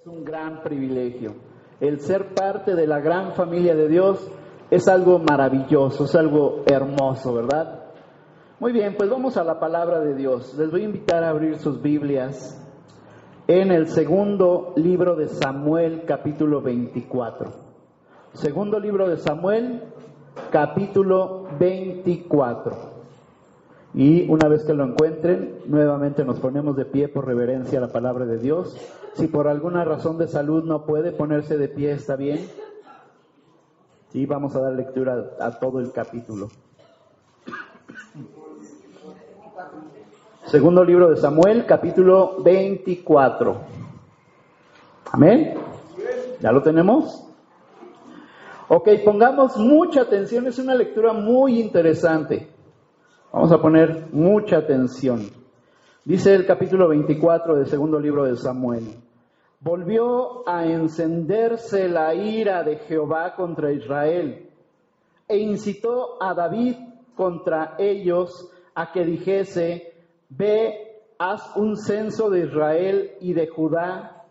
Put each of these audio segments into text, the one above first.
Es un gran privilegio. El ser parte de la gran familia de Dios es algo maravilloso, es algo hermoso, ¿verdad? Muy bien, pues vamos a la palabra de Dios. Les voy a invitar a abrir sus Biblias en el segundo libro de Samuel, capítulo 24. Segundo libro de Samuel, capítulo 24. Y una vez que lo encuentren, nuevamente nos ponemos de pie por reverencia a la palabra de Dios. Si por alguna razón de salud no puede ponerse de pie, está bien. Y vamos a dar lectura a todo el capítulo. Segundo libro de Samuel, capítulo 24. Amén. ¿Ya lo tenemos? Ok, pongamos mucha atención, es una lectura muy interesante. Vamos a poner mucha atención. Dice el capítulo 24 del segundo libro de Samuel: volvió a encenderse la ira de Jehová contra Israel, e incitó a David contra ellos a que dijese: ve, haz un censo de Israel y de Judá.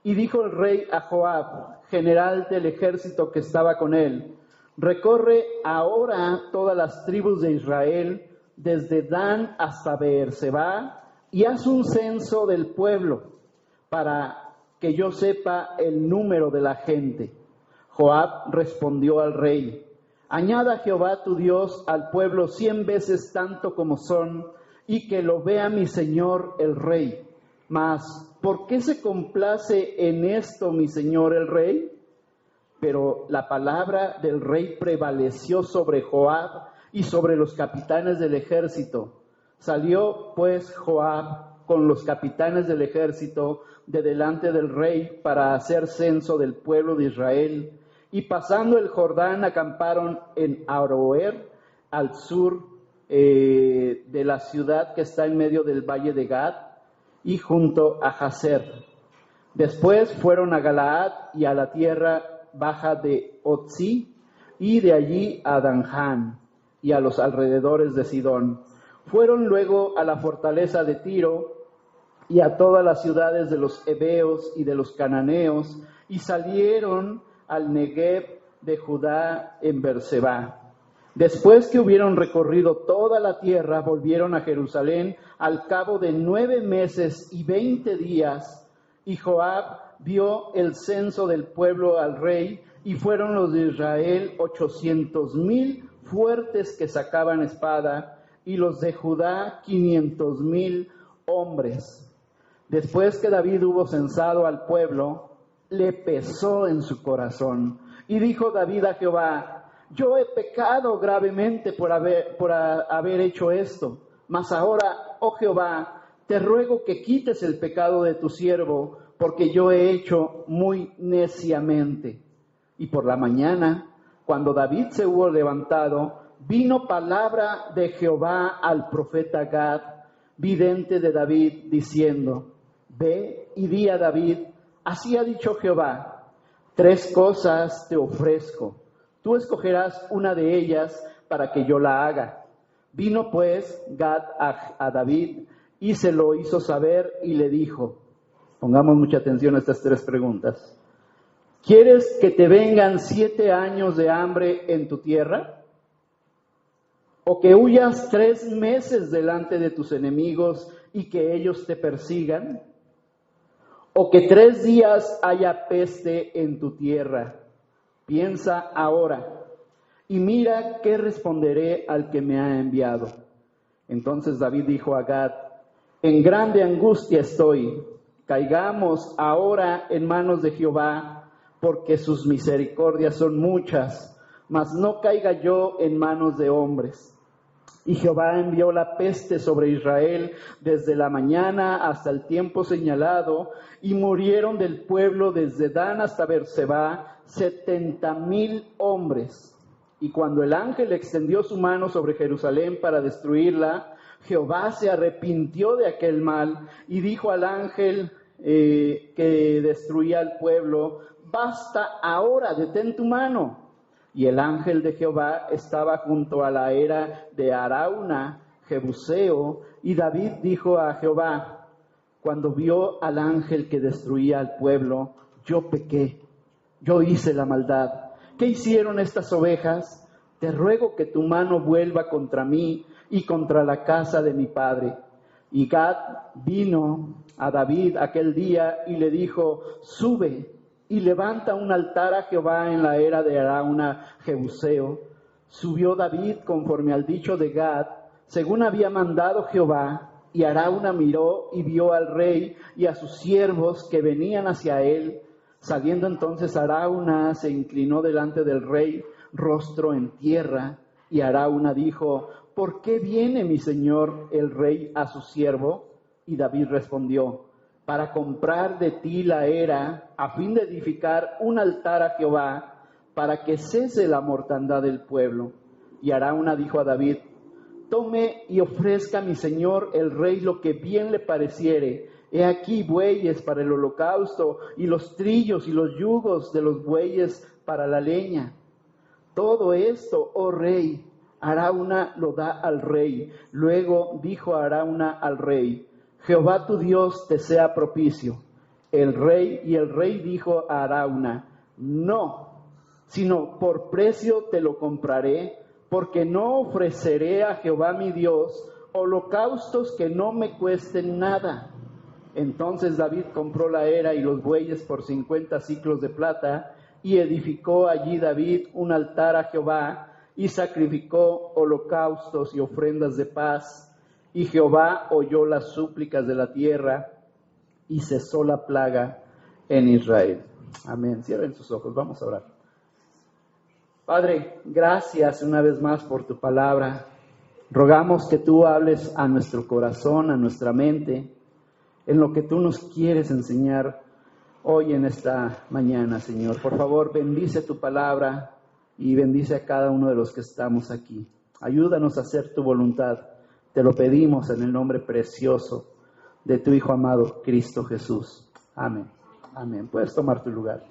Y dijo el rey a Joab, general del ejército que estaba con él: recorre ahora todas las tribus de Israel, desde Dan hasta Beerseba, y haz un censo del pueblo, para que yo sepa el número de la gente. Joab respondió al rey: añada Jehová tu Dios al pueblo 100 veces tanto como son, y que lo vea mi señor el rey. Mas, ¿por qué se complace en esto mi señor el rey? Pero la palabra del rey prevaleció sobre Joab y sobre los capitanes del ejército. Salió pues Joab con los capitanes del ejército de delante del rey para hacer censo del pueblo de Israel, y pasando el Jordán acamparon en Aroer, al sur de la ciudad que está en medio del valle de Gad, y junto a Jazer. Después fueron a Galaad y a la tierra baja de Otzi, y de allí a Danján y a los alrededores de Sidón. Fueron luego a la fortaleza de Tiro y a todas las ciudades de los heveos y de los cananeos, y salieron al Negev de Judá en Beerseba. Después que hubieron recorrido toda la tierra, volvieron a Jerusalén al cabo de 9 meses y 20 días, y Joab dio el censo del pueblo al rey, y fueron los de Israel 800,000 fuertes que sacaban espada, y los de Judá 500,000 hombres. Después que David hubo censado al pueblo, le pesó en su corazón, y dijo David a Jehová: yo he pecado gravemente por haber hecho esto, mas ahora, oh Jehová, te ruego que quites el pecado de tu siervo, porque yo he hecho muy neciamente. Y por la mañana, cuando David se hubo levantado, vino palabra de Jehová al profeta Gad, vidente de David, diciendo: ve y di a David, así ha dicho Jehová: 3 cosas te ofrezco, tú escogerás una de ellas para que yo la haga. Vino pues Gad a David y se lo hizo saber y le dijo, pongamos mucha atención a estas 3 preguntas: ¿quieres que te vengan 7 años de hambre en tu tierra? ¿O que huyas 3 meses delante de tus enemigos y que ellos te persigan? ¿O que 3 días haya peste en tu tierra? Piensa ahora y mira qué responderé al que me ha enviado. Entonces David dijo a Gad: en grande angustia estoy, caigamos ahora en manos de Jehová, porque sus misericordias son muchas, mas no caiga yo en manos de hombres. Y Jehová envió la peste sobre Israel desde la mañana hasta el tiempo señalado, y murieron del pueblo desde Dan hasta Beerseba 70,000 hombres. Y cuando el ángel extendió su mano sobre Jerusalén para destruirla, Jehová se arrepintió de aquel mal y dijo al ángel que destruía al pueblo: basta ahora, detén tu mano. Y el ángel de Jehová estaba junto a la era de Arauna, Jebuseo, y David dijo a Jehová: cuando vio al ángel que destruía al pueblo, yo pequé, yo hice la maldad. ¿Qué hicieron estas ovejas? Te ruego que tu mano vuelva contra mí y contra la casa de mi padre. Y Gad vino a David aquel día y le dijo, sube y levanta un altar a Jehová en la era de Arauna Jebuseo. Subió David conforme al dicho de Gad, según había mandado Jehová, y Arauna miró y vio al rey y a sus siervos que venían hacia él. Saliendo entonces Arauna se inclinó delante del rey, rostro en tierra, y Arauna dijo, ¿por qué viene mi señor el rey a su siervo? Y David respondió, para comprar de ti la era, a fin de edificar un altar a Jehová, para que cese la mortandad del pueblo. Y Arauna dijo a David, tome y ofrezca a mi señor el rey lo que bien le pareciere. He aquí bueyes para el holocausto, y los trillos y los yugos de los bueyes para la leña. Todo esto, oh rey, Arauna lo da al rey. Luego dijo Arauna al rey, Jehová tu Dios te sea propicio. El rey dijo a Arauna, no, sino por precio te lo compraré, porque no ofreceré a Jehová mi Dios holocaustos que no me cuesten nada. Entonces David compró la era y los bueyes por 50 siclos de plata, y edificó allí David un altar a Jehová, y sacrificó holocaustos y ofrendas de paz. Y Jehová oyó las súplicas de la tierra, y cesó la plaga en Israel. Amén. Cierren sus ojos, vamos a orar. Padre, gracias una vez más por tu palabra. Rogamos que tú hables a nuestro corazón, a nuestra mente, en lo que tú nos quieres enseñar hoy en esta mañana, Señor. Por favor, bendice tu palabra y bendice a cada uno de los que estamos aquí. Ayúdanos a hacer tu voluntad. Te lo pedimos en el nombre precioso de tu Hijo amado, Cristo Jesús. Amén. Amén. Puedes tomar tu lugar.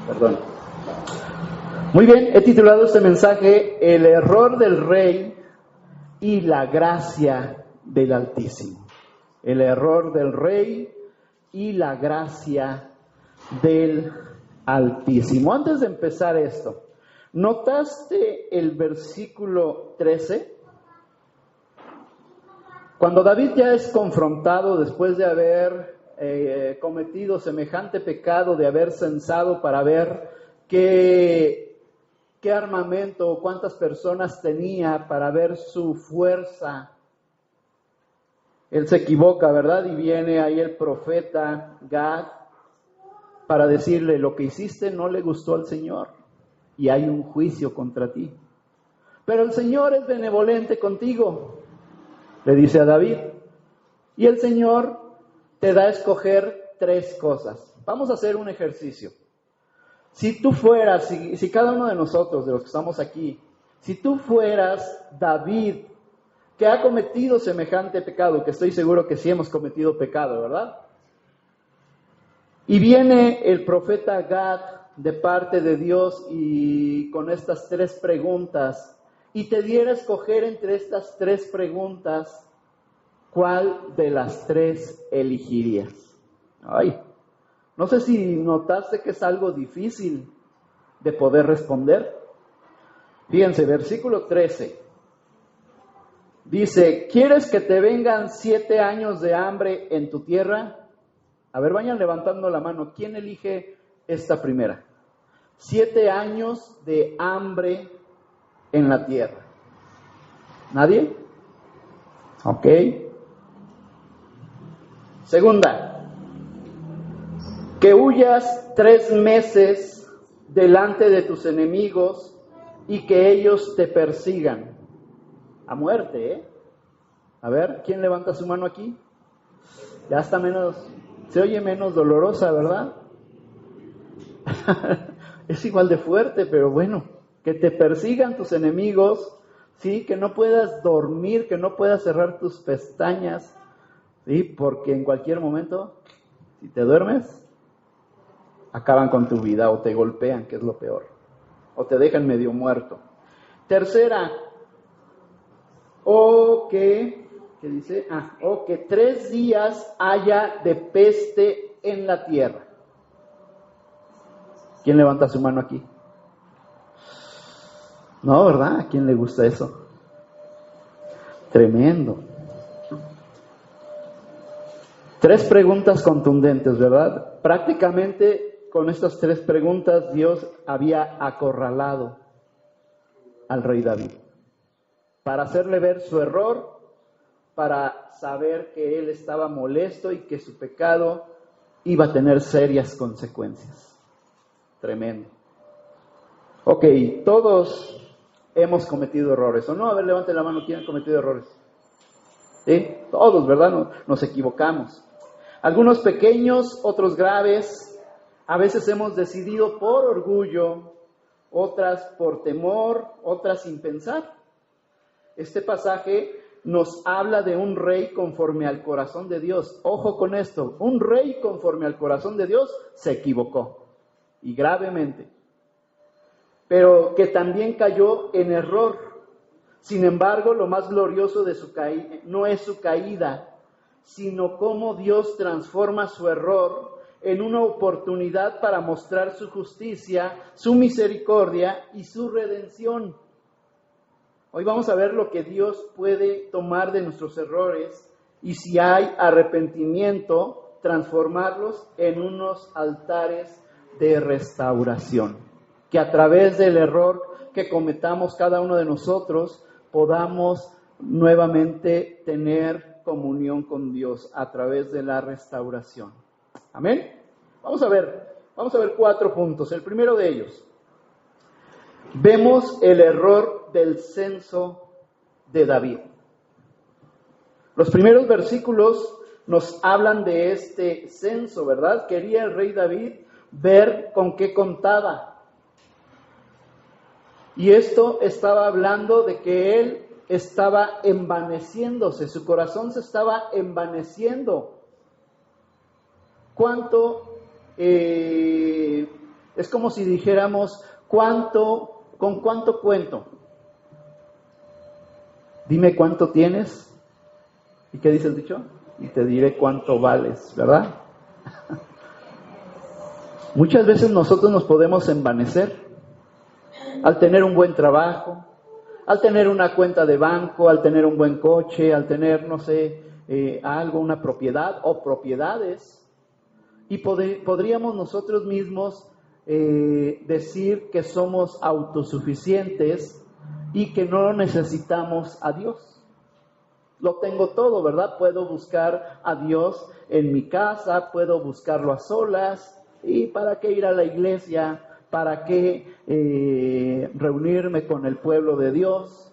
Perdón. Muy bien, he titulado este mensaje El error del rey y la gracia del Altísimo. El error del rey y la gracia del Altísimo. Antes de empezar esto, ¿notaste el versículo 13? Cuando David ya es confrontado después de haber cometido semejante pecado, de haber censado para ver qué armamento o cuántas personas tenía, para ver su fuerza, él se equivoca, ¿verdad? Y viene ahí el profeta Gad para decirle, lo que hiciste no le gustó al Señor y hay un juicio contra ti. Pero el Señor es benevolente contigo, le dice a David. Y el Señor te da a escoger 3 cosas. Vamos a hacer un ejercicio. Si tú fueras, si cada uno de nosotros, de los que estamos aquí, si tú fueras David, que ha cometido semejante pecado, que estoy seguro que sí hemos cometido pecado, ¿verdad? Y viene el profeta Gad de parte de Dios y con estas 3 preguntas, y te diera a escoger entre estas 3 preguntas, ¿cuál de las 3 elegirías? Ay, no sé si notaste que es algo difícil de poder responder. Fíjense, versículo 13. Dice, ¿quieres que te vengan 7 años de hambre en tu tierra? A ver, vayan levantando la mano. ¿Quién elige esta primera? 7 años de hambre en la tierra. ¿Nadie? Ok. Segunda, que huyas 3 meses delante de tus enemigos y que ellos te persigan. A muerte, ¿eh? A ver, ¿quién levanta su mano aquí? Ya está menos, se oye menos dolorosa, ¿verdad? Es igual de fuerte, pero bueno, que te persigan tus enemigos, ¿sí? Que no puedas dormir, que no puedas cerrar tus pestañas, ¿sí? Porque en cualquier momento, si te duermes, acaban con tu vida o te golpean, que es lo peor. o te dejan medio muerto. Tercera, o que 3 días haya de peste en la tierra. ¿Quién levanta su mano aquí? No, ¿verdad? ¿A quién le gusta eso? Tremendo. 3 preguntas contundentes, ¿verdad? Prácticamente con estas 3 preguntas Dios había acorralado al rey David para hacerle ver su error, para saber que él estaba molesto y que su pecado iba a tener serias consecuencias. Tremendo. Ok, todos hemos cometido errores, ¿o no? A ver, levante la mano, ¿quién ha cometido errores? ¿Sí? Todos, ¿verdad? Nos equivocamos. Algunos pequeños, otros graves. A veces hemos decidido por orgullo, otras por temor, otras sin pensar. Este pasaje nos habla de un rey conforme al corazón de Dios. Ojo con esto, un rey conforme al corazón de Dios se equivocó, y gravemente, pero que también cayó en error. Sin embargo, lo más glorioso de su caída no es su caída, sino cómo Dios transforma su error en una oportunidad para mostrar su justicia, su misericordia y su redención. Hoy vamos a ver lo que Dios puede tomar de nuestros errores y, si hay arrepentimiento, transformarlos en unos altares de restauración. Que a través del error que cometamos cada uno de nosotros podamos nuevamente tener comunión con Dios a través de la restauración. Amén. Vamos a ver 4 puntos. El primero de ellos, vemos el error del censo de David. Los primeros versículos nos hablan de este censo, ¿verdad? Quería el rey David ver con qué contaba. Y esto estaba hablando de que él estaba envaneciéndose, su corazón se estaba envaneciendo. Es como si dijéramos, ¿con cuánto cuento? Dime cuánto tienes. ¿Y qué dice el dicho? Y te diré cuánto vales, ¿verdad? Muchas veces nosotros nos podemos envanecer al tener un buen trabajo, al tener una cuenta de banco, al tener un buen coche, al tener, algo, una propiedad o propiedades. Y podríamos nosotros mismos decir que somos autosuficientes y que no necesitamos a Dios. Lo tengo todo, ¿verdad? Puedo buscar a Dios en mi casa, puedo buscarlo a solas. ¿Y para qué ir a la iglesia? ¿Para qué reunirme con el pueblo de Dios?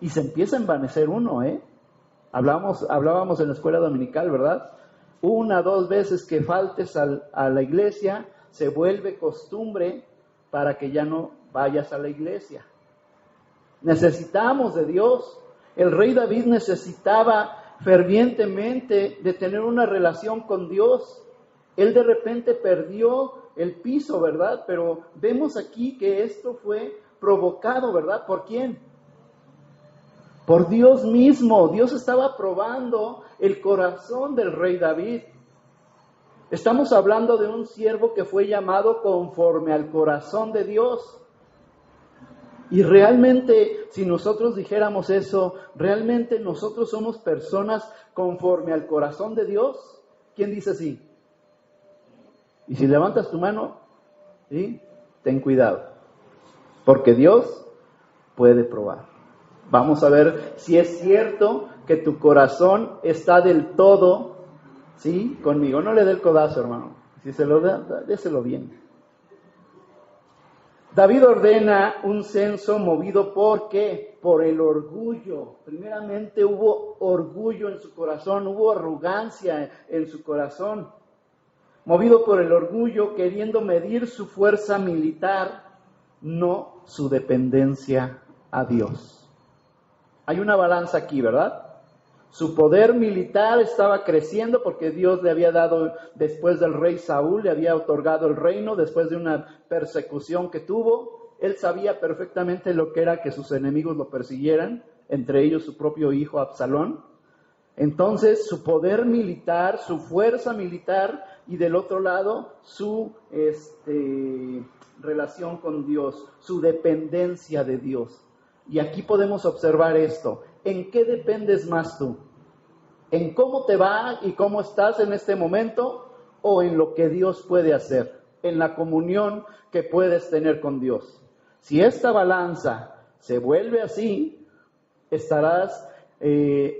Y se empieza a envanecer uno, ¿eh? Hablábamos en la escuela dominical, ¿verdad? 1 o 2 veces que faltes a la iglesia, se vuelve costumbre para que ya no vayas a la iglesia. Necesitamos de Dios. El rey David necesitaba fervientemente de tener una relación con Dios. Él de repente perdió el piso, ¿verdad? Pero vemos aquí que esto fue provocado, ¿verdad? ¿Por quién? Por Dios mismo. Dios estaba probando el corazón del rey David. Estamos hablando de un siervo que fue llamado conforme al corazón de Dios. Y realmente, si nosotros dijéramos eso, ¿realmente nosotros somos personas conforme al corazón de Dios? ¿Quién dice sí? Y si levantas tu mano, ¿sí? Ten cuidado, porque Dios puede probar. Vamos a ver si es cierto que tu corazón está del todo, ¿sí? Conmigo. No le dé el codazo, hermano. Si se lo da, déselo bien. David ordena un censo movido ¿por qué? Por el orgullo. Primeramente hubo orgullo en su corazón, hubo arrogancia en su corazón. Movido por el orgullo, queriendo medir su fuerza militar, no su dependencia a Dios. Hay una balanza aquí, ¿verdad? Su poder militar estaba creciendo porque Dios le había dado, después del rey Saúl, le había otorgado el reino después de una persecución que tuvo. él sabía perfectamente lo que era que sus enemigos lo persiguieran, entre ellos su propio hijo Absalón. Entonces, su poder militar, su fuerza militar, y del otro lado, su relación con Dios, su dependencia de Dios. Y aquí podemos observar esto. ¿En qué dependes más tú? ¿En cómo te va y cómo estás en este momento? ¿O en lo que Dios puede hacer? En la comunión que puedes tener con Dios. Si esta balanza se vuelve así, estarás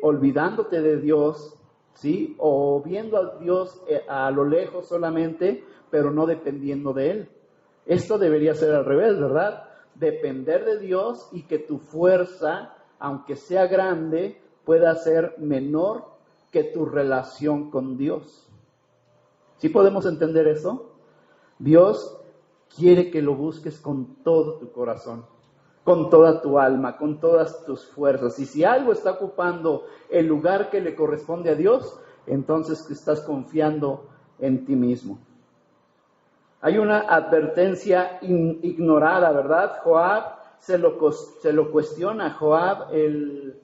olvidándote de Dios, ¿sí? O viendo a Dios a lo lejos solamente, pero no dependiendo de Él. Esto debería ser al revés, ¿verdad? Depender de Dios y que tu fuerza, aunque sea grande, pueda ser menor que tu relación con Dios. ¿Sí podemos entender eso? Dios quiere que lo busques con todo tu corazón, con toda tu alma, con todas tus fuerzas. Y si algo está ocupando el lugar que le corresponde a Dios, entonces estás confiando en ti mismo. Hay una advertencia ignorada, ¿verdad? Joab se lo cuestiona. Joab, el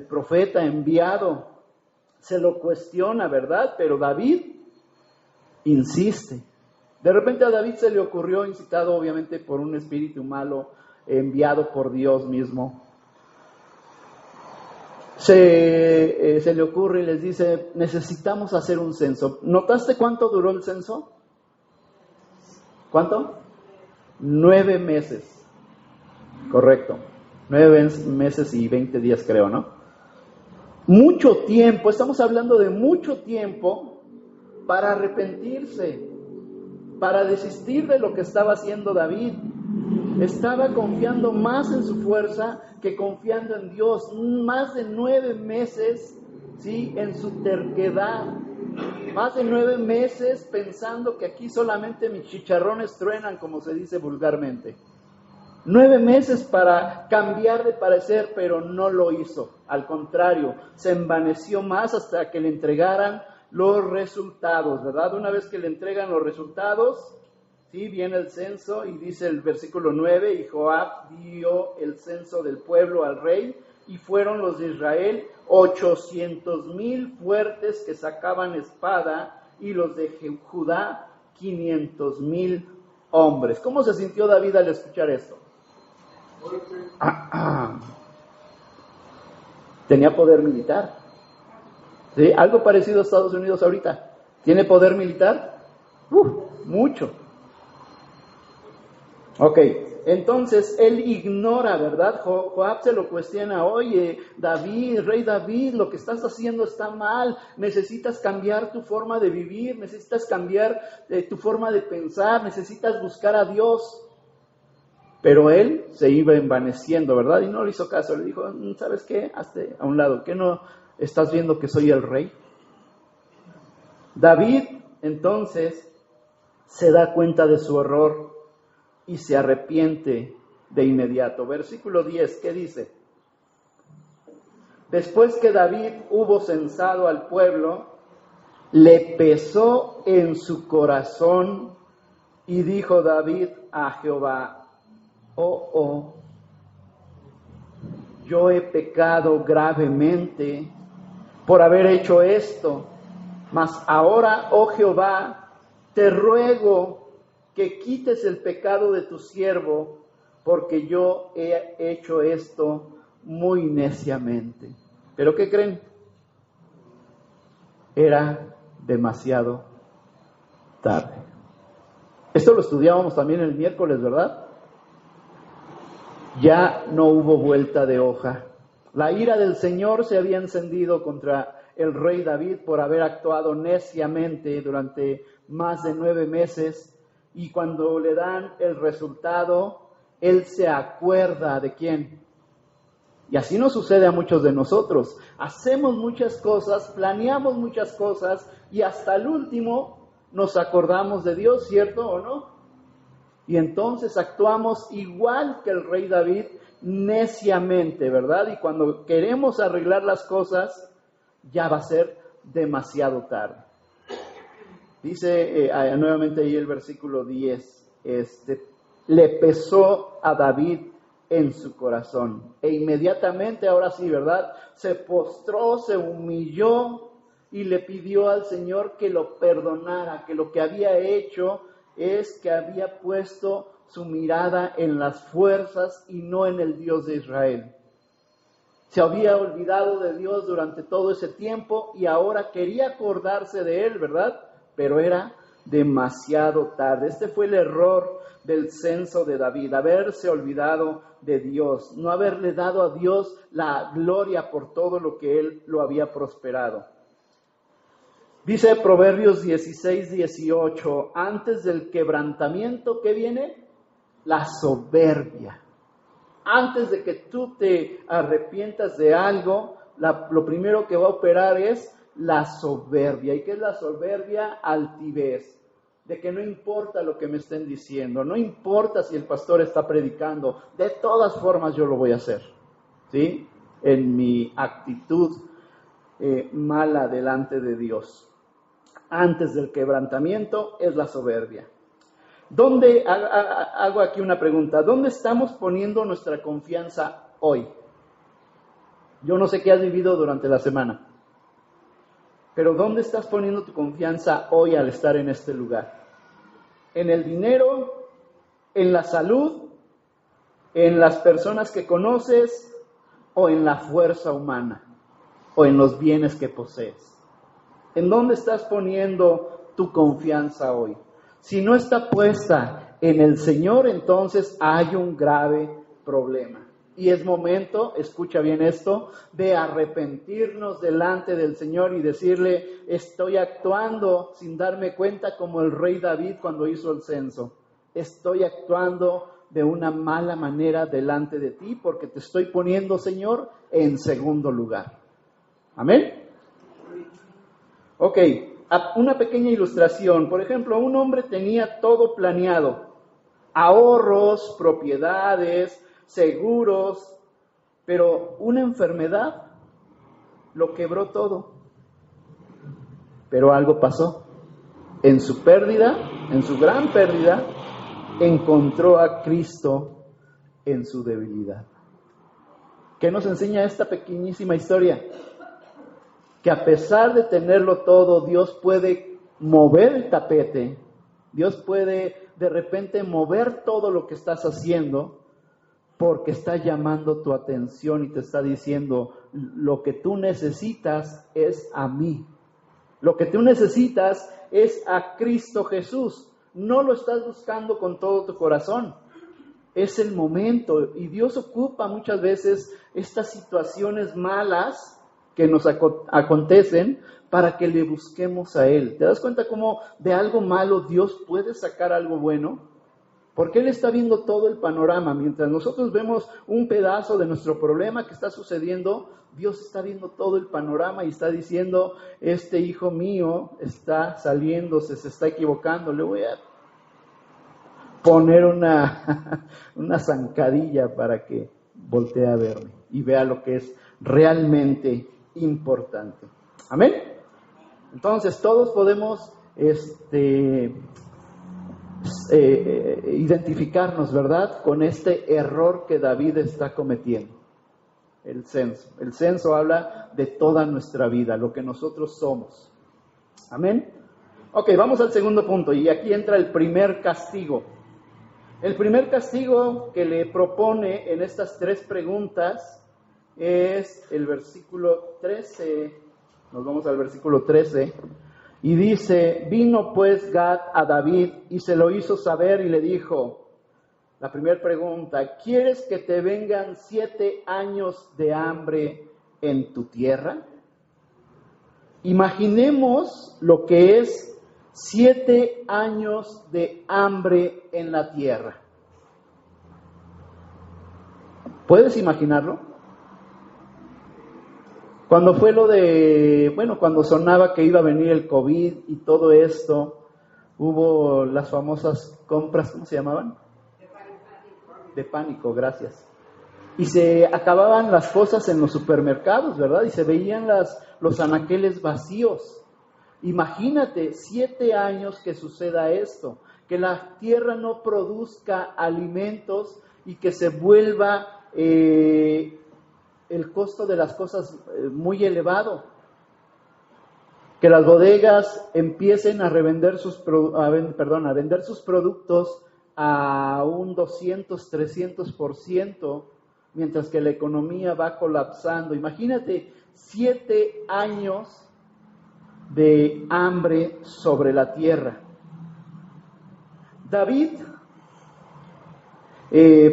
profeta enviado, se lo cuestiona, ¿verdad? Pero David insiste. De repente a David se le ocurrió, incitado obviamente por un espíritu malo enviado por Dios mismo, se le ocurre y les dice: necesitamos hacer un censo. ¿Notaste cuánto duró el censo? ¿Cuánto? 9 meses. Correcto. 9 meses y 20 días creo, ¿no? Mucho tiempo, estamos hablando de mucho tiempo para arrepentirse, para desistir de lo que estaba haciendo David. Estaba confiando más en su fuerza que confiando en Dios. Más de 9 meses, ¿sí?, en su terquedad. Más de 9 meses pensando que aquí solamente mis chicharrones truenan, como se dice vulgarmente. 9 meses para cambiar de parecer, pero no lo hizo. Al contrario, se envaneció más hasta que le entregaran los resultados, ¿verdad? Una vez que le entregan los resultados, sí, viene el censo y dice el versículo 9, y Joab dio el censo del pueblo al rey, y fueron los de Israel 800,000 fuertes que sacaban espada, y los de Judá 500,000 hombres. ¿Cómo se sintió David al escuchar esto? Tenía poder militar. ¿Sí? Algo parecido a Estados Unidos ahorita. ¿Tiene poder militar? Mucho. Ok, entonces él ignora, ¿verdad? Joab se lo cuestiona: oye, David, rey David, lo que estás haciendo está mal, necesitas cambiar tu forma de vivir, necesitas cambiar tu forma de pensar, necesitas buscar a Dios. Pero él se iba envaneciendo, ¿verdad? Y no le hizo caso, le dijo: ¿sabes qué? Hazte a un lado, ¿qué no estás viendo que soy el rey? David, entonces, se da cuenta de su error y se arrepiente de inmediato. Versículo 10, ¿qué dice? Después que David hubo censado al pueblo, le pesó en su corazón y dijo David a Jehová: yo he pecado gravemente por haber hecho esto, mas ahora, oh Jehová, te ruego que quites el pecado de tu siervo, porque yo he hecho esto muy neciamente. ¿Pero qué creen? Era demasiado tarde. Esto lo estudiábamos también el miércoles, ¿verdad? Ya no hubo vuelta de hoja. La ira del Señor se había encendido contra el rey David por haber actuado neciamente durante más de 9 meses, y cuando le dan el resultado, él se acuerda ¿de quién? Y así nos sucede a muchos de nosotros. Hacemos muchas cosas, planeamos muchas cosas, y hasta el último nos acordamos de Dios, ¿cierto o no? Y entonces actuamos igual que el rey David, neciamente, ¿verdad? Y cuando queremos arreglar las cosas, ya va a ser demasiado tarde. Dice nuevamente ahí el versículo 10, le pesó a David en su corazón. E inmediatamente, ahora sí, ¿verdad? Se postró, se humilló y le pidió al Señor que lo perdonara, que lo que había hecho es que había puesto su mirada en las fuerzas y no en el Dios de Israel. Se había olvidado de Dios durante todo ese tiempo y ahora quería acordarse de Él, ¿verdad? Pero era demasiado tarde. Este fue el error del censo de David, haberse olvidado de Dios, no haberle dado a Dios la gloria por todo lo que Él lo había prosperado. Dice Proverbios 16:18, antes del quebrantamiento, ¿qué viene? La soberbia. Antes de que tú te arrepientas de algo, lo primero que va a operar es la soberbia. ¿Y qué es la soberbia? Altivez. De que no importa lo que me estén diciendo, no importa si el pastor está predicando, de todas formas yo lo voy a hacer, ¿sí? En mi actitud mala delante de Dios. Antes del quebrantamiento es la soberbia. ¿Dónde, hago aquí una pregunta, ¿dónde estamos poniendo nuestra confianza hoy? Yo no sé qué has vivido durante la semana, pero ¿dónde estás poniendo tu confianza hoy al estar en este lugar? ¿En el dinero? ¿En la salud? ¿En las personas que conoces? ¿O en la fuerza humana? ¿O en los bienes que posees? ¿En dónde estás poniendo tu confianza hoy? Si no está puesta en el Señor, entonces hay un grave problema. Y es momento, escucha bien esto, de arrepentirnos delante del Señor y decirle, estoy actuando sin darme cuenta como el rey David cuando hizo el censo. Estoy actuando de una mala manera delante de ti porque te estoy poniendo, Señor, en segundo lugar. ¿Amén? Ok, una pequeña ilustración. Por ejemplo, un hombre tenía todo planeado. Ahorros, propiedades, seguros, pero una enfermedad lo quebró todo. Pero algo pasó. En su pérdida, en su gran pérdida, encontró a Cristo en su debilidad. ¿Qué nos enseña esta pequeñísima historia? Que a pesar de tenerlo todo, Dios puede mover el tapete, Dios puede de repente mover todo lo que estás haciendo, porque está llamando tu atención y te está diciendo, lo que tú necesitas es a mí. Lo que tú necesitas es a Cristo Jesús. No lo estás buscando con todo tu corazón. Es el momento. Y Dios ocupa muchas veces estas situaciones malas que nos acontecen para que le busquemos a Él. ¿Te das cuenta cómo de algo malo Dios puede sacar algo bueno? Porque Él está viendo todo el panorama. Mientras nosotros vemos un pedazo de nuestro problema que está sucediendo, Dios está viendo todo el panorama y está diciendo, este hijo mío está saliéndose, se está equivocando, le voy a poner una zancadilla para que voltee a verme y vea lo que es realmente importante. Amén. Entonces todos podemos identificarnos, ¿verdad?, con este error que David está cometiendo. El censo. El censo habla de toda nuestra vida, lo que nosotros somos. Amén. Ok, vamos al segundo punto y aquí entra el primer castigo. El primer castigo que le propone en estas tres preguntas es el versículo 13. Nos vamos al versículo 13. Y dice, vino pues Gad a David y se lo hizo saber y le dijo, la primera pregunta, ¿quieres que te vengan 7 años de hambre en tu tierra? Imaginemos lo que es 7 años de hambre en la tierra. ¿Puedes imaginarlo? Cuando fue cuando sonaba que iba a venir el COVID y todo esto, hubo las famosas compras, ¿cómo se llamaban? De pánico, gracias. Y se acababan las cosas en los supermercados, ¿verdad? Y se veían los anaqueles vacíos. Imagínate 7 años que suceda esto. que la tierra no produzca alimentos y que se vuelva el costo de las cosas muy elevado. Que las bodegas empiecen a vender sus productos a un 200, 300%, mientras que la economía va colapsando. Imagínate 7 años de hambre sobre la tierra. David,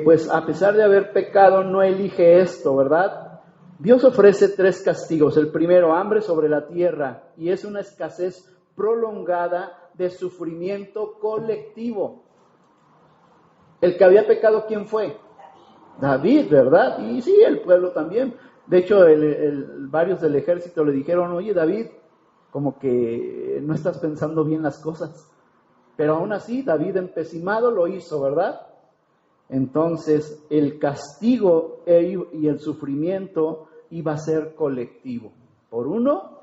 pues a pesar de haber pecado, no elige esto, ¿verdad? Dios ofrece 3 castigos. El primero, hambre sobre la tierra, y es una escasez prolongada de sufrimiento colectivo. El que había pecado, ¿quién fue? David, ¿verdad? Y sí, el pueblo también. De hecho, varios del ejército le dijeron, oye David, como que no estás pensando bien las cosas. Pero aún así, David empecinado lo hizo, ¿verdad? Entonces, el castigo y el sufrimiento iba a ser colectivo. Por uno,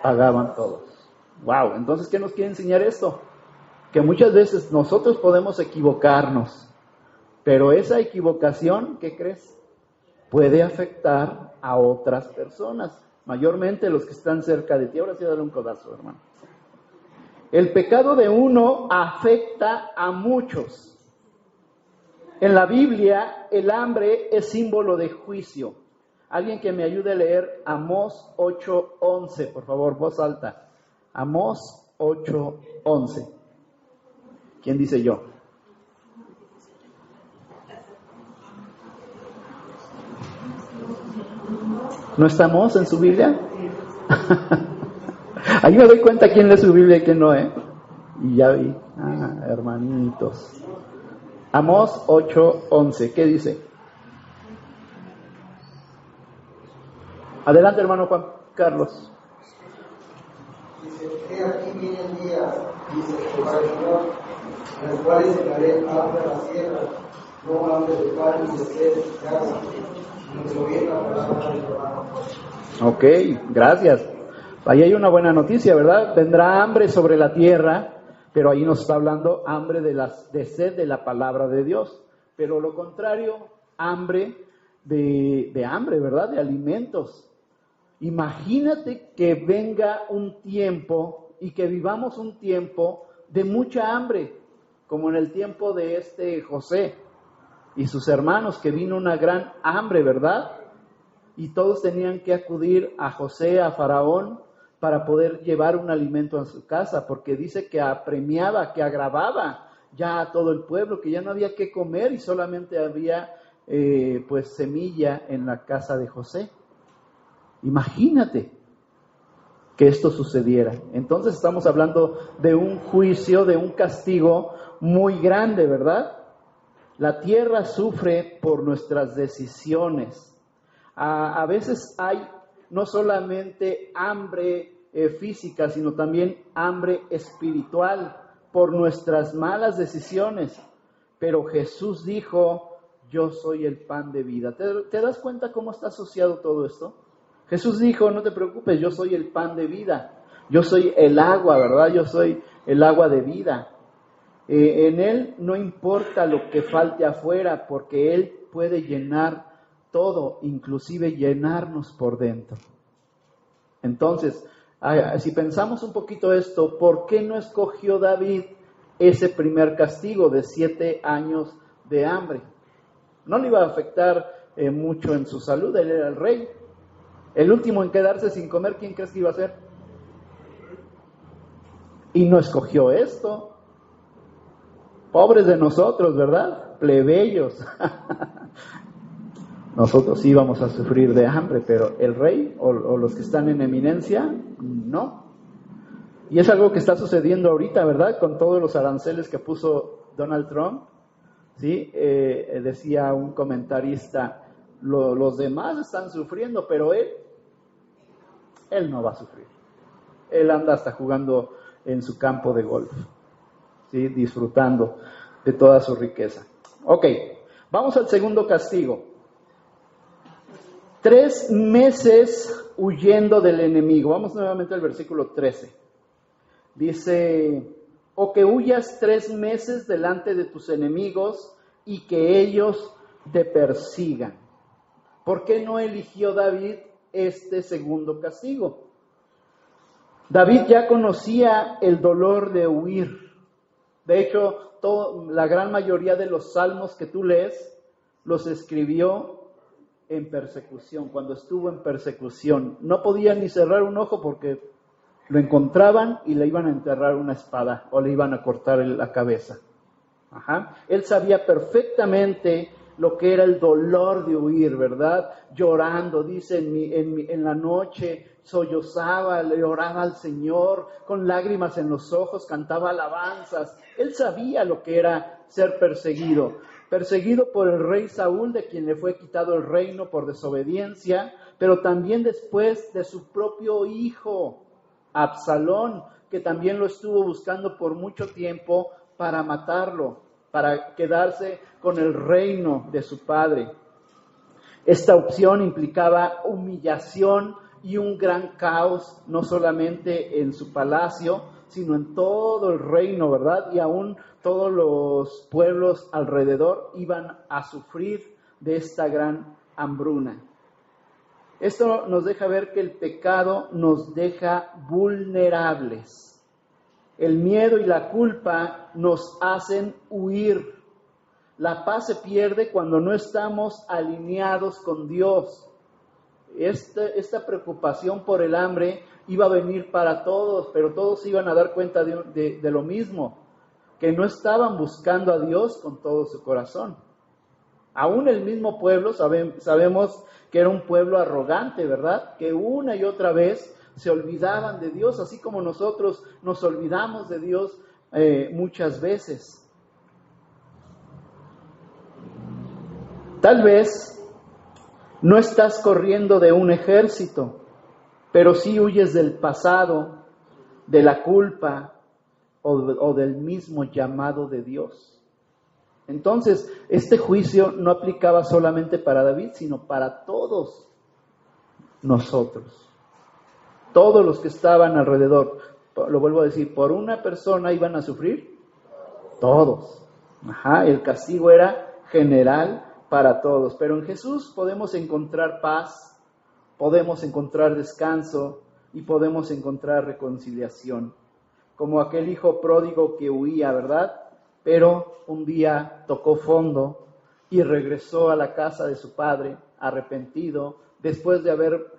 pagaban todos. Wow, entonces, ¿qué nos quiere enseñar esto? Que muchas veces nosotros podemos equivocarnos, pero esa equivocación, ¿qué crees? Puede afectar a otras personas, mayormente los que están cerca de ti. Ahora sí, dale un codazo, hermano. El pecado de uno afecta a muchos. En la Biblia, el hambre es símbolo de juicio. Alguien que me ayude a leer Amós 8:11, por favor, voz alta. Amós 8:11. ¿Quién dice yo? ¿No estamos en su Biblia? Ahí me doy cuenta quién lee su Biblia y quién no, ¿eh? Y ya vi. Hermanitos. Amós 8:11. ¿Qué dice? Adelante, hermano Juan Carlos. Dice, he aquí viene el día, dice Jehová el Señor, en el cual enseñaré hambre a la tierra, no hambre de pan ni de sed de agua, sino que oír la palabra de Jehová. Ok, gracias. Ahí hay una buena noticia, ¿verdad? Vendrá hambre sobre la tierra, pero ahí nos está hablando hambre de sed de la palabra de Dios. Pero lo contrario, hambre de hambre, ¿verdad? De alimentos. Imagínate que venga un tiempo y que vivamos un tiempo de mucha hambre, como en el tiempo de José y sus hermanos, que vino una gran hambre, ¿verdad? Y todos tenían que acudir a José, a Faraón, para poder llevar un alimento a su casa, porque dice que apremiaba, que agravaba ya a todo el pueblo, que ya no había qué comer y solamente había pues semilla en la casa de José. Imagínate que esto sucediera. Entonces estamos hablando de un juicio, de un castigo muy grande, ¿verdad? La tierra sufre por nuestras decisiones. A veces hay no solamente hambre física, sino también hambre espiritual por nuestras malas decisiones. Pero Jesús dijo, yo soy el pan de vida. ¿Te das cuenta cómo está asociado todo esto? Jesús dijo, no te preocupes, yo soy el pan de vida. Yo soy el agua, ¿verdad? Yo soy el agua de vida. En Él no importa lo que falte afuera, porque Él puede llenar todo, inclusive llenarnos por dentro. Entonces, si pensamos un poquito esto, ¿por qué no escogió David ese primer castigo de 7 años de hambre? No le iba a afectar mucho en su salud, él era el rey. El último en quedarse sin comer, ¿quién crees que iba a ser? Y no escogió esto. Pobres de nosotros, ¿verdad? Plebeyos. Nosotros sí vamos a sufrir de hambre, pero el rey o los que están en eminencia, no. Y es algo que está sucediendo ahorita, ¿verdad? Con todos los aranceles que puso Donald Trump. ¿Sí? Decía un comentarista, los demás están sufriendo, pero él no va a sufrir. Él anda hasta jugando en su campo de golf, ¿sí? Disfrutando de toda su riqueza. Ok, vamos al segundo castigo. 3 meses huyendo del enemigo. Vamos nuevamente al versículo 13. Dice, o que huyas 3 meses delante de tus enemigos y que ellos te persigan. ¿Por qué no eligió David este segundo castigo? David ya conocía el dolor de huir. De hecho, la gran mayoría de los salmos que tú lees los escribió en persecución, cuando estuvo en persecución. No podía ni cerrar un ojo porque lo encontraban y le iban a enterrar una espada o le iban a cortar la cabeza. Él sabía perfectamente lo que era el dolor de huir, ¿verdad? Llorando, dice, en la noche sollozaba, le oraba al Señor, con lágrimas en los ojos, cantaba alabanzas. Él sabía lo que era ser perseguido por el rey Saúl, de quien le fue quitado el reino por desobediencia, pero también después de su propio hijo, Absalón, que también lo estuvo buscando por mucho tiempo para matarlo, para quedarse con el reino de su padre. Esta opción implicaba humillación y un gran caos, no solamente en su palacio, sino en todo el reino, ¿verdad? Y aún todos los pueblos alrededor iban a sufrir de esta gran hambruna. Esto nos deja ver que el pecado nos deja vulnerables. El miedo y la culpa nos hacen huir. La paz se pierde cuando no estamos alineados con Dios. Esta preocupación por el hambre iba a venir para todos, pero todos iban a dar cuenta de lo mismo, que no estaban buscando a Dios con todo su corazón. Aún el mismo pueblo, sabemos que era un pueblo arrogante, ¿verdad? Que una y otra vez se olvidaban de Dios, así como nosotros nos olvidamos de Dios muchas veces. Tal vez no estás corriendo de un ejército, pero sí huyes del pasado, de la culpa o del mismo llamado de Dios. Entonces, este juicio no aplicaba solamente para David, sino para todos nosotros. Todos los que estaban alrededor. Lo vuelvo a decir, por una persona iban a sufrir todos. El castigo era general para todos. Pero en Jesús podemos encontrar paz, podemos encontrar descanso y podemos encontrar reconciliación. Como aquel hijo pródigo que huía, ¿verdad? Pero un día tocó fondo y regresó a la casa de su padre arrepentido, después de haber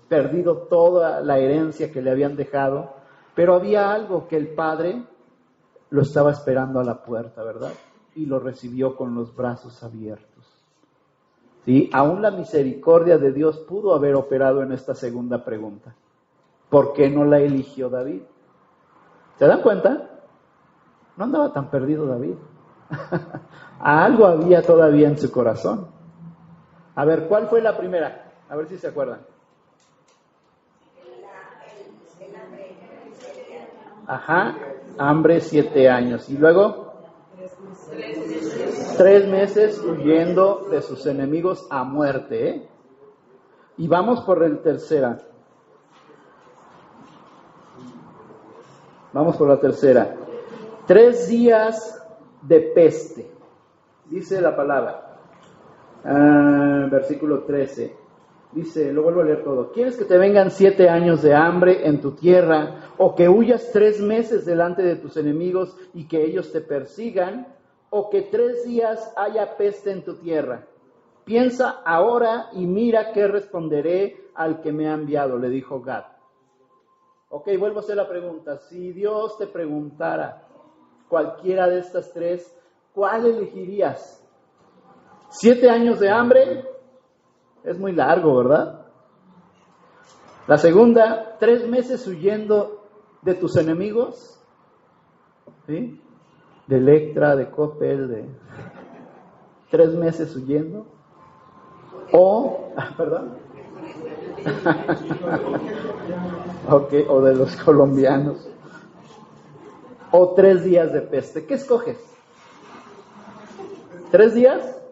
perdido toda la herencia que le habían dejado, pero había algo que el padre lo estaba esperando a la puerta, ¿verdad? Y lo recibió con los brazos abiertos. ¿Sí? Aún la misericordia de Dios pudo haber operado en esta segunda pregunta. ¿Por qué no la eligió David? ¿Se dan cuenta? No andaba tan perdido David. Algo había todavía en su corazón. A ver, ¿cuál fue la primera? A ver si se acuerdan. Hambre 7 años. Y luego 3 meses huyendo de sus enemigos a muerte. Y vamos por la tercera. Vamos por la tercera. 3 días de peste, dice la palabra. Versículo 13. Dice, lo vuelvo a leer todo. ¿Quieres que te vengan 7 años de hambre en tu tierra, o que huyas 3 meses delante de tus enemigos y que ellos te persigan, o que 3 días haya peste en tu tierra? Piensa ahora y mira qué responderé al que me ha enviado, le dijo Gad. Ok, vuelvo a hacer la pregunta. Si Dios te preguntara cualquiera de estas 3, ¿cuál elegirías? 7 años de hambre es muy largo, ¿verdad? La segunda, 3 meses huyendo de tus enemigos, ¿sí? De Electra, de Coppel, de 3 meses huyendo. Perdón. Okay, o de los colombianos. O 3 días de peste. ¿Qué escoges? ¿3 días?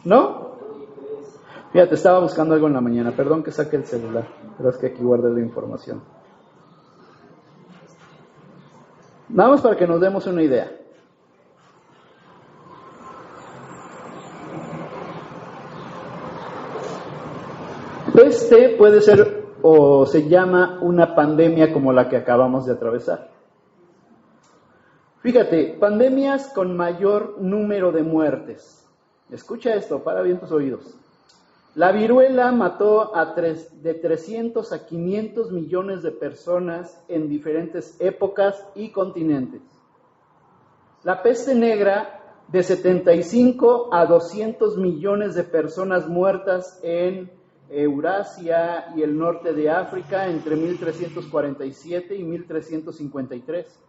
¿No? Fíjate, estaba buscando algo en la mañana. Perdón que saque el celular, pero es que aquí guardé la información. Nada más para que nos demos una idea. Peste puede ser o se llama una pandemia como la que acabamos de atravesar. Fíjate, pandemias con mayor número de muertes. Escucha esto, para bien tus oídos. La viruela mató de 300 a 500 millones de personas en diferentes épocas y continentes. La peste negra, de 75 a 200 millones de personas muertas en Eurasia y el norte de África entre 1347 y 1353.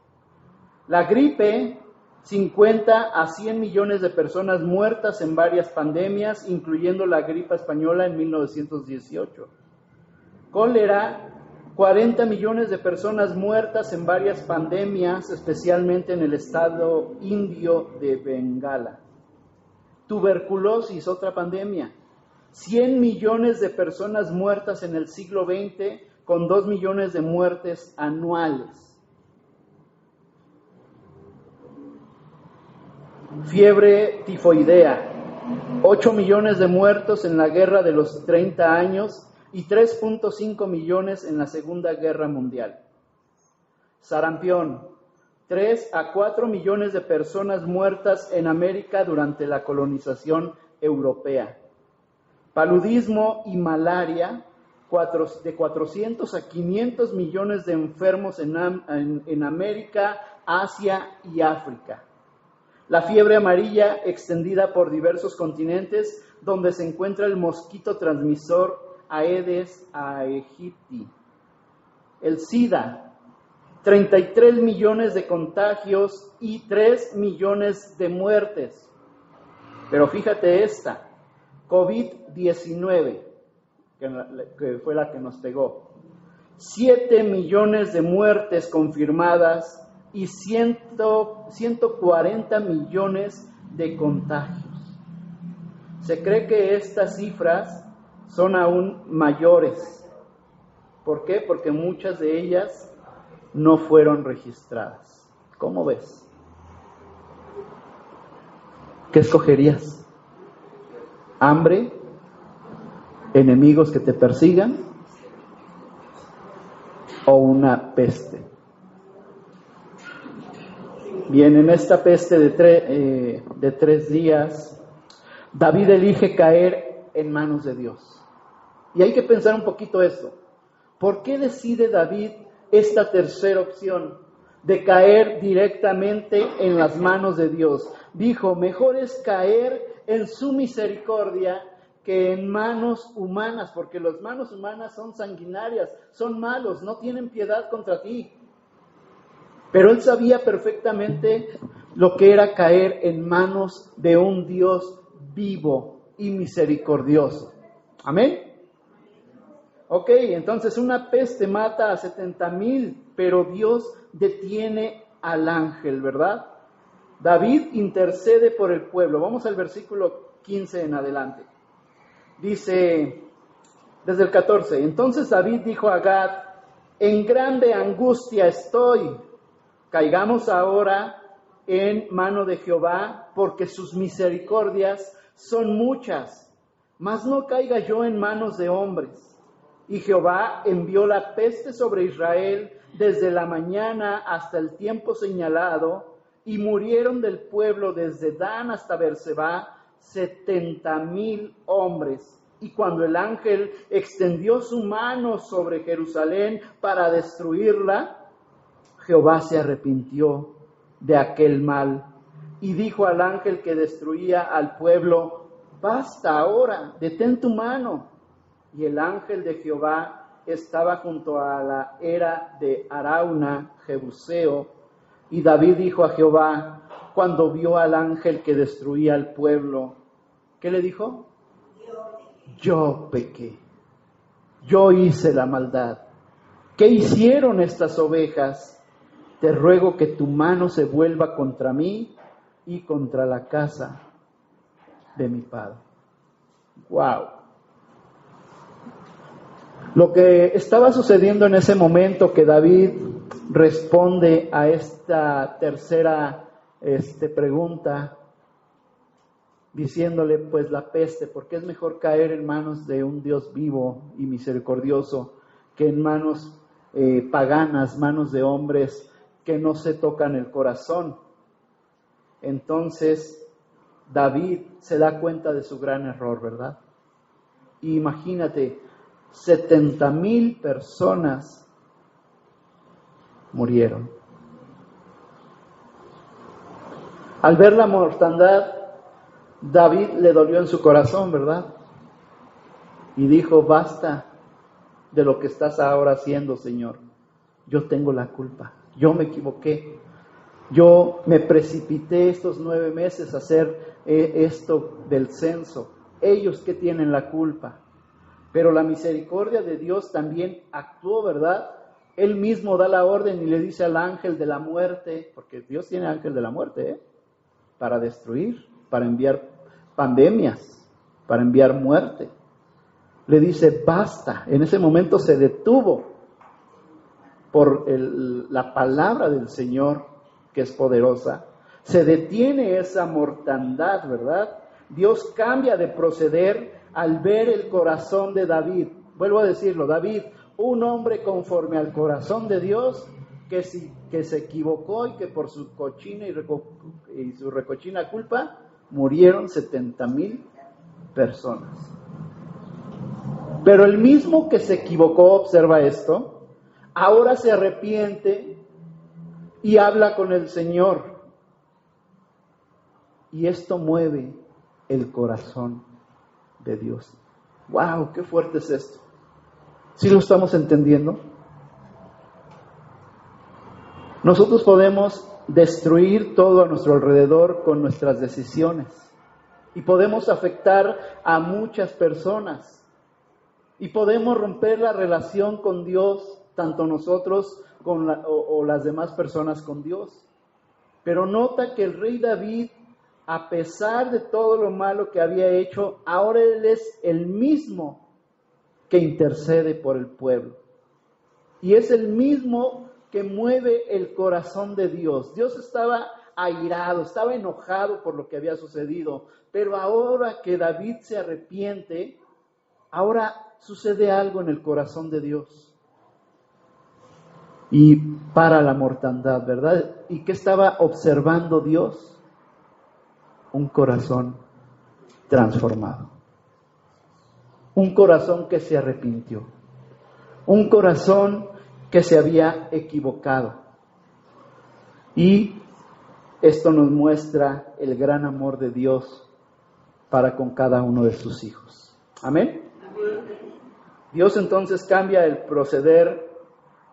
La gripe, 50 a 100 millones de personas muertas en varias pandemias, incluyendo la gripe española en 1918. Cólera, 40 millones de personas muertas en varias pandemias, especialmente en el estado indio de Bengala. Tuberculosis, otra pandemia. 100 millones de personas muertas en el siglo XX, con 2 millones de muertes anuales. Fiebre tifoidea, 8 millones de muertos en la guerra de los 30 años y 3.5 millones en la Segunda Guerra Mundial. Sarampión, 3 a 4 millones de personas muertas en América durante la colonización europea. Paludismo y malaria, de 400 a 500 millones de enfermos en América, Asia y África. La fiebre amarilla extendida por diversos continentes, donde se encuentra el mosquito transmisor Aedes aegypti. El SIDA, 33 millones de contagios y 3 millones de muertes. Pero fíjate esta, COVID-19, que fue la que nos pegó. 7 millones de muertes confirmadas y 140 millones de contagios. Se cree que estas cifras son aún mayores. ¿Por qué? Porque muchas de ellas no fueron registradas. ¿Cómo ves? ¿Qué escogerías? ¿Hambre? ¿Enemigos que te persigan? ¿O una peste? Bien, en esta peste de 3 días, David elige caer en manos de Dios. Y hay que pensar un poquito esto. ¿Por qué decide David esta tercera opción de caer directamente en las manos de Dios? Dijo, mejor es caer en su misericordia que en manos humanas, porque las manos humanas son sanguinarias, son malos, no tienen piedad contra ti. Pero él sabía perfectamente lo que era caer en manos de un Dios vivo y misericordioso. ¿Amén? Ok, entonces una peste mata a 70,000, pero Dios detiene al ángel, ¿verdad? David intercede por el pueblo. Vamos al versículo 15 en adelante. Dice, desde el 14, entonces David dijo a Gad, en grande angustia estoy. Caigamos ahora en mano de Jehová, porque sus misericordias son muchas, mas no caiga yo en manos de hombres. Y Jehová envió la peste sobre Israel desde la mañana hasta el tiempo señalado, y murieron del pueblo desde Dan hasta Berseba 70,000 hombres. Y cuando el ángel extendió su mano sobre Jerusalén para destruirla, Jehová se arrepintió de aquel mal y dijo al ángel que destruía al pueblo, basta ahora, detén tu mano. Y el ángel de Jehová estaba junto a la era de Arauna, Jebuseo, y David dijo a Jehová, cuando vio al ángel que destruía al pueblo, ¿qué le dijo? Yo pequé, yo hice la maldad. ¿Qué hicieron estas ovejas? Te ruego que tu mano se vuelva contra mí y contra la casa de mi padre. ¡Wow! Lo que estaba sucediendo en ese momento que David responde a esta tercera pregunta diciéndole, pues la peste, porque es mejor caer en manos de un Dios vivo y misericordioso que en manos paganas, manos de hombres que no se tocan el corazón. Entonces David se da cuenta de su gran error, ¿verdad? Y imagínate, 70,000 personas murieron. Al ver la mortandad, David le dolió en su corazón, ¿verdad? Y dijo, basta de lo que estás ahora haciendo, Señor. Yo tengo la culpa, yo me equivoqué. Yo me precipité estos 9 meses a hacer esto del censo. Ellos que tienen la culpa. Pero la misericordia de Dios también actuó, ¿verdad? Él mismo da la orden y le dice al ángel de la muerte, porque Dios tiene ángel de la muerte, para destruir, para enviar pandemias, para enviar muerte. Le dice, basta. En ese momento se detuvo por la palabra del Señor, que es poderosa. Se detiene esa mortandad, ¿verdad? Dios cambia de proceder al ver el corazón de David. Vuelvo a decirlo, David, un hombre conforme al corazón de Dios, que se equivocó y que por su cochina y su recochina culpa murieron 70,000 personas. Pero el mismo que se equivocó, observa esto, ahora se arrepiente y habla con el Señor. Y esto mueve el corazón de Dios. ¡Wow! ¡Qué fuerte es esto! ¿Sí lo estamos entendiendo? Nosotros podemos destruir todo a nuestro alrededor con nuestras decisiones. Y podemos afectar a muchas personas. Y podemos romper la relación con Dios, tanto nosotros o las demás personas con Dios. Pero nota que el rey David, a pesar de todo lo malo que había hecho, ahora él es el mismo que intercede por el pueblo. Y es el mismo que mueve el corazón de Dios. Dios estaba airado, estaba enojado por lo que había sucedido. Pero ahora que David se arrepiente, ahora sucede algo en el corazón de Dios. Y para la mortandad, ¿verdad? ¿Y qué estaba observando Dios? Un corazón transformado. Un corazón que se arrepintió. Un corazón que se había equivocado. Y esto nos muestra el gran amor de Dios para con cada uno de sus hijos. ¿Amén? Dios entonces cambia el proceder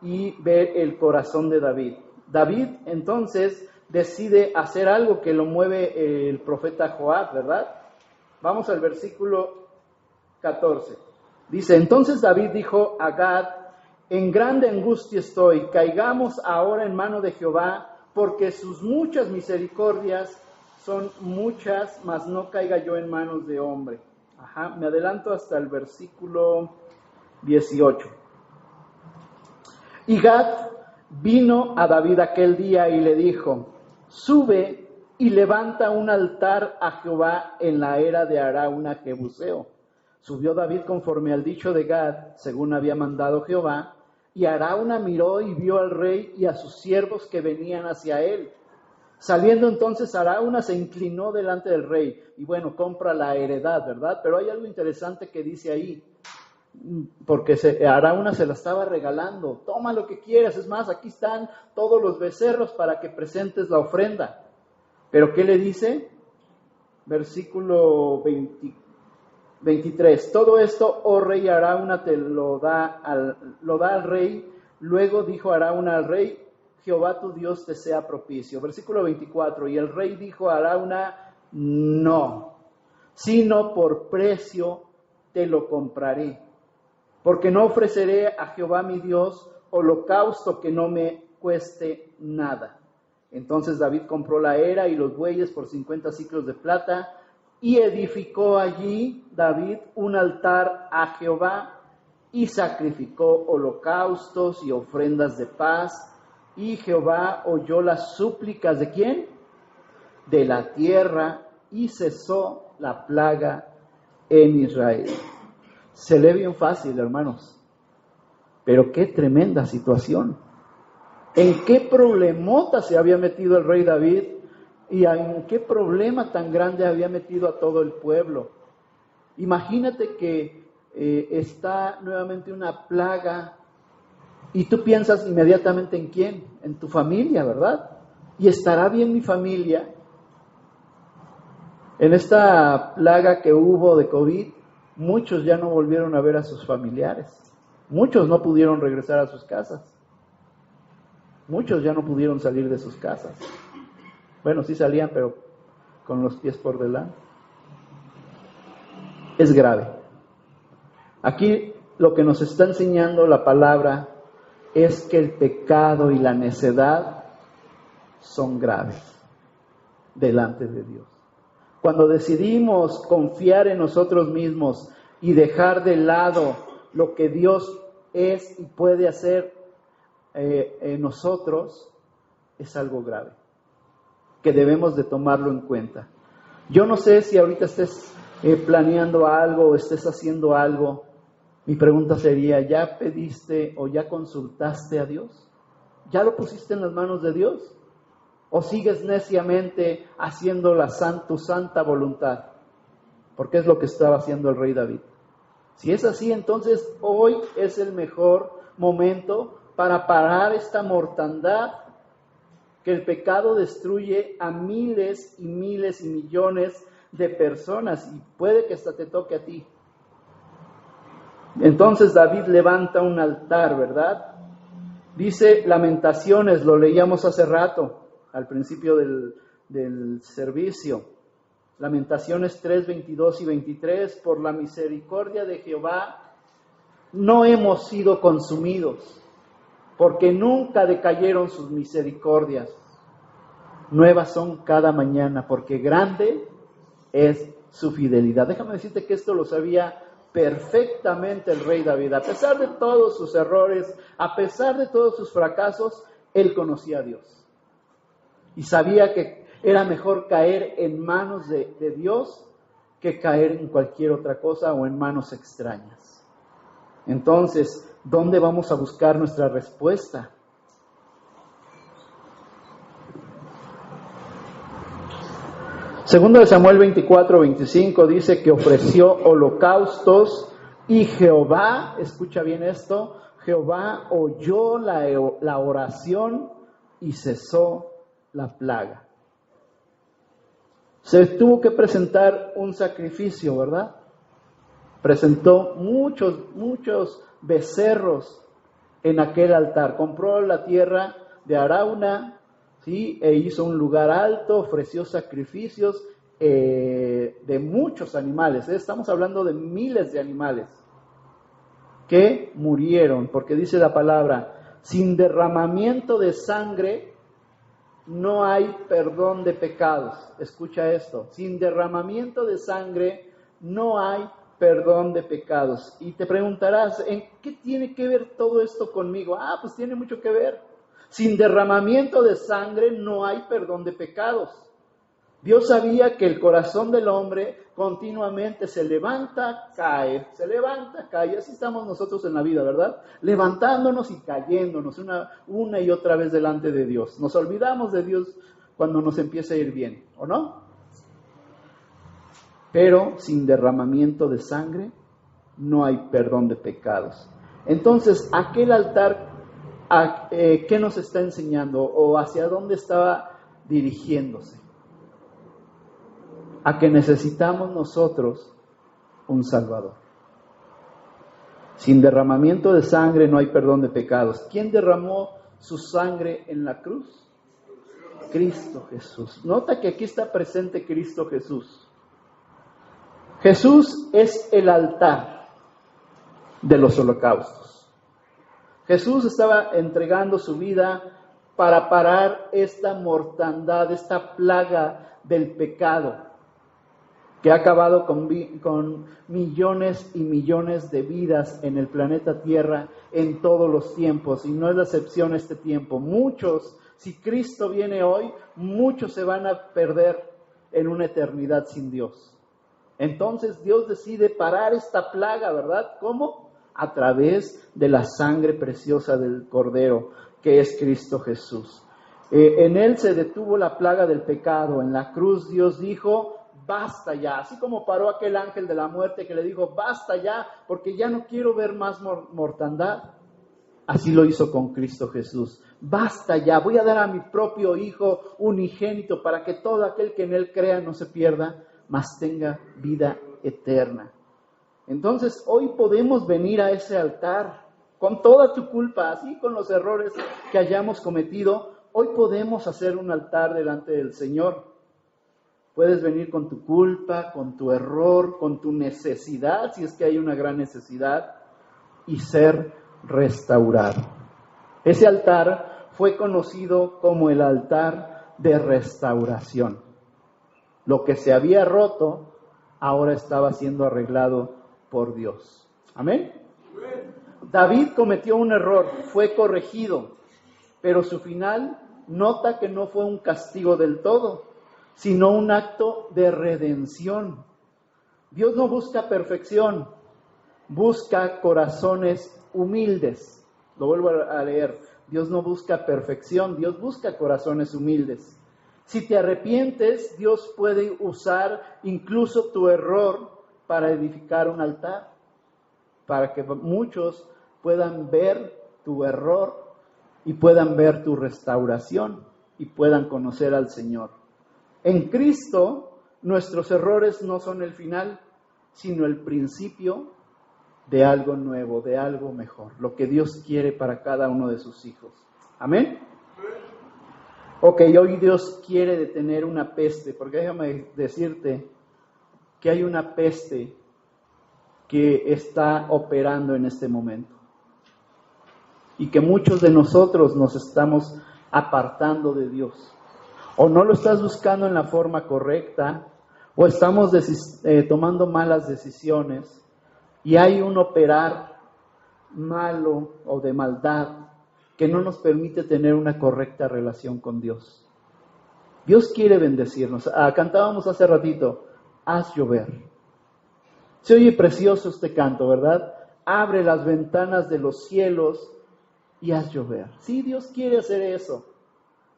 y ve el corazón de David. David entonces decide hacer algo que lo mueve el profeta Joab, ¿verdad? Vamos al versículo 14. Dice, entonces David dijo a Gad, en grande angustia estoy, caigamos ahora en mano de Jehová, porque sus muchas misericordias son muchas, mas no caiga yo en manos de hombre. Me adelanto hasta el versículo 18. Y Gad vino a David aquel día y le dijo, sube y levanta un altar a Jehová en la era de Arauna Jebuseo. Subió David conforme al dicho de Gad, según había mandado Jehová, y Arauna miró y vio al rey y a sus siervos que venían hacia él. Saliendo entonces Arauna se inclinó delante del rey, y bueno, compra la heredad, ¿verdad? Pero hay algo interesante que dice ahí, porque Arauna se la estaba regalando, toma lo que quieras, es más, aquí están todos los becerros para que presentes la ofrenda. Pero ¿qué le dice? Versículo 23, todo esto, oh rey Arauna, te lo da al rey. Luego dijo Arauna al rey, Jehová tu Dios te sea propicio. Versículo 24, y el rey dijo a Arauna, no, sino por precio te lo compraré, porque no ofreceré a Jehová mi Dios holocausto que no me cueste nada. Entonces David compró la era y los bueyes por 50 siclos de plata, y edificó allí David un altar a Jehová, y sacrificó holocaustos y ofrendas de paz, y Jehová oyó las súplicas ¿de quién? De la tierra, y cesó la plaga en Israel. Se lee bien fácil, hermanos, pero qué tremenda situación. ¿En qué problemota se había metido el rey David? ¿Y en qué problema tan grande había metido a todo el pueblo? Imagínate que está nuevamente una plaga y tú piensas inmediatamente en quién, en tu familia, ¿verdad? ¿Y estará bien mi familia? En esta plaga que hubo de COVID, muchos ya no volvieron a ver a sus familiares. Muchos no pudieron regresar a sus casas. Muchos ya no pudieron salir de sus casas. Bueno, sí salían, pero con los pies por delante. Es grave. Aquí lo que nos está enseñando la palabra es que el pecado y la necedad son graves delante de Dios. Cuando decidimos confiar en nosotros mismos y dejar de lado lo que Dios es y puede hacer en nosotros, es algo grave, que debemos de tomarlo en cuenta. Yo no sé si ahorita estés planeando algo o estés haciendo algo. Mi pregunta sería, ¿ya pediste o ya consultaste a Dios? ¿Ya lo pusiste en las manos de Dios? ¿O sigues neciamente haciendo tu santa voluntad? Porque es lo que estaba haciendo el rey David. Si es así, entonces hoy es el mejor momento para parar esta mortandad que el pecado destruye a miles y miles y millones de personas y puede que hasta te toque a ti. Entonces David levanta un altar, ¿verdad? Dice Lamentaciones, lo leíamos hace rato, al principio del servicio. Lamentaciones 3, 22 y 23, por la misericordia de Jehová no hemos sido consumidos, porque nunca decayeron sus misericordias. Nuevas son cada mañana, porque grande es su fidelidad. Déjame decirte que esto lo sabía perfectamente el rey David. A pesar de todos sus errores, a pesar de todos sus fracasos, él conocía a Dios. Y sabía que era mejor caer en manos de Dios que caer en cualquier otra cosa o en manos extrañas. Entonces, ¿dónde vamos a buscar nuestra respuesta? Segundo de Samuel 24-25 dice que ofreció holocaustos y Jehová, escucha bien esto, Jehová oyó la oración y cesó la plaga. Se tuvo que presentar un sacrificio, ¿verdad? Presentó muchos becerros en aquel altar. Compró la tierra de Arauna, ¿sí? E hizo un lugar alto, ofreció sacrificios de muchos animales. Estamos hablando de miles de animales que murieron, porque dice la palabra, sin derramamiento de sangre no hay perdón de pecados. Escucha esto, sin derramamiento de sangre no hay perdón de pecados. Y te preguntarás, ¿en qué tiene que ver todo esto conmigo? Pues tiene mucho que ver. Sin derramamiento de sangre no hay perdón de pecados. Dios sabía que el corazón del hombre continuamente se levanta, cae, se levanta, cae. Así estamos nosotros en la vida, ¿verdad? Levantándonos y cayéndonos una y otra vez delante de Dios. Nos olvidamos de Dios cuando nos empieza a ir bien, ¿o no? Pero sin derramamiento de sangre no hay perdón de pecados. Entonces, aquel altar, ¿qué nos está enseñando? ¿O hacia dónde estaba dirigiéndose? A que necesitamos nosotros un Salvador. Sin derramamiento de sangre no hay perdón de pecados. ¿Quién derramó su sangre en la cruz? Cristo Jesús. Nota que aquí está presente Cristo Jesús. Jesús es el altar de los holocaustos. Jesús estaba entregando su vida para parar esta mortandad, esta plaga del pecado. que ha acabado con millones y millones de vidas en el planeta Tierra en todos los tiempos, y no es la excepción este tiempo. Muchos, si Cristo viene hoy, muchos se van a perder en una eternidad sin Dios. Entonces Dios decide parar esta plaga, ¿verdad? ¿Cómo? A través de la sangre preciosa del Cordero, que es Cristo Jesús. En Él se detuvo la plaga del pecado. En la cruz Dios dijo: basta ya. Así como paró aquel ángel de la muerte que le dijo: basta ya, porque ya no quiero ver más mortandad. Así lo hizo con Cristo Jesús. Basta ya, voy a dar a mi propio Hijo unigénito para que todo aquel que en Él crea no se pierda, mas tenga vida eterna. Entonces hoy podemos venir a ese altar con toda tu culpa, así con los errores que hayamos cometido. Hoy podemos hacer un altar delante del Señor. Puedes venir con tu culpa, con tu error, con tu necesidad, si es que hay una gran necesidad, y ser restaurado. Ese altar fue conocido como el altar de restauración. Lo que se había roto ahora estaba siendo arreglado por Dios. Amén. David cometió un error, fue corregido, pero su final nota que no fue un castigo del todo, sino un acto de redención. Dios no busca perfección, busca corazones humildes. Lo vuelvo a leer. Dios no busca perfección, Dios busca corazones humildes. Si te arrepientes, Dios puede usar incluso tu error para edificar un altar, para que muchos puedan ver tu error y puedan ver tu restauración y puedan conocer al Señor. En Cristo, nuestros errores no son el final, sino el principio de algo nuevo, de algo mejor, lo que Dios quiere para cada uno de sus hijos. Amén. Ok, hoy Dios quiere detener una peste, porque déjame decirte que hay una peste que está operando en este momento y que muchos de nosotros nos estamos apartando de Dios. O no lo estás buscando en la forma correcta, o estamos tomando malas decisiones, y hay un operar malo o de maldad que no nos permite tener una correcta relación con Dios. Dios quiere bendecirnos. Cantábamos hace ratito: haz llover. Se oye precioso este canto, ¿verdad? Abre las ventanas de los cielos y haz llover. Sí, Dios quiere hacer eso,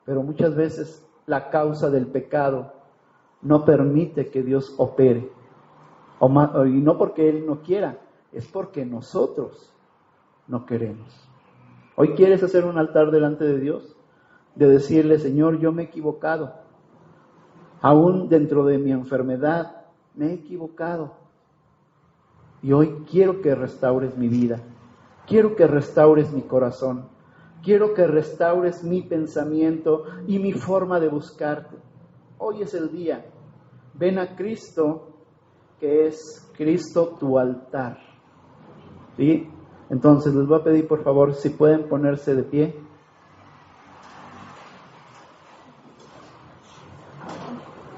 pero muchas veces la causa del pecado no permite que Dios opere. Y no porque Él no quiera, es porque nosotros no queremos. Hoy quieres hacer un altar delante de Dios, de decirle: Señor, yo me he equivocado. Aún dentro de mi enfermedad me he equivocado. Y hoy quiero que restaures mi vida. Quiero que restaures mi corazón. Quiero que restaures mi pensamiento y mi forma de buscarte. Hoy es el día. Ven a Cristo, que es Cristo tu altar. ¿Sí? Entonces les voy a pedir, por favor, si pueden ponerse de pie.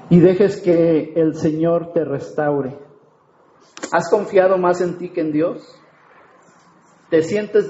Y dejes que el Señor te restaure. ¿Has confiado más en ti que en Dios? ¿Te sientes